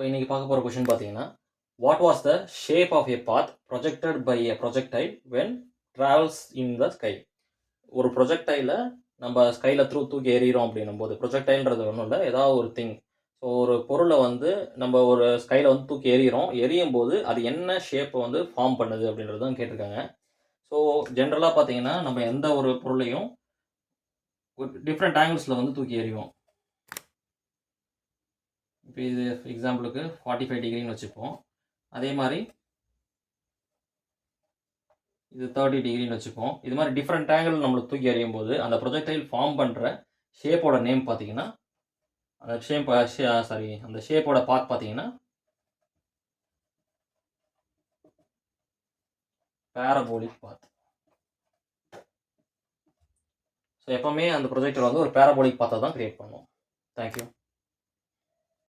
இன்னைக்கு பார்க்க போகிற கொஷின் பார்த்தீங்கன்னா, what was the shape of a path projected by a projectile when travels in the sky? ஒரு ப்ரொஜெக்டைலை நம்ம ஸ்கையில் தூக்கி எறிகிறோம் அப்படின்னும் போது, ப்ரொஜெக்டைல்ன்றது ஒன்றும் இல்லை, ஏதாவது ஒரு திங். ஸோ ஒரு பொருளை வந்து நம்ம ஒரு ஸ்கையில் வந்து தூக்கி எறிகிறோம். எரியும் போது அது என்ன ஷேப்பை வந்து ஃபார்ம் பண்ணுது அப்படின்றது தான் கேட்டிருக்காங்க. ஸோ ஜென்ரலாக பார்த்தீங்கன்னா, நம்ம எந்த ஒரு பொருளையும் டிஃப்ரெண்ட் ஆங்கிள்ஸில் வந்து தூக்கி எறிவோம். இப்போ இது எக்ஸாம்பிளுக்கு 45 டிகிரின்னு வச்சுப்போம். அதே மாதிரி இது 30 டிகிரின்னு வச்சுப்போம். இது மாதிரி டிஃப்ரெண்ட் ஆங்கிள் நம்மளுக்கு தூக்கி எறியும் போது அந்த ப்ரொஜெக்டைல் ஃபார்ம் பண்ணுற ஷேப்போட நேம் பார்த்தீங்கன்னா, அந்த ஷேப்போட பாத் பார்த்தீங்கன்னா பேரபோலிக் பாத். ஸோ எப்பவுமே அந்த ப்ரொஜெக்டர் வந்து ஒரு பேரபோலிக் பாத்தை தான் கிரியேட் பண்ணும். தேங்க்யூ.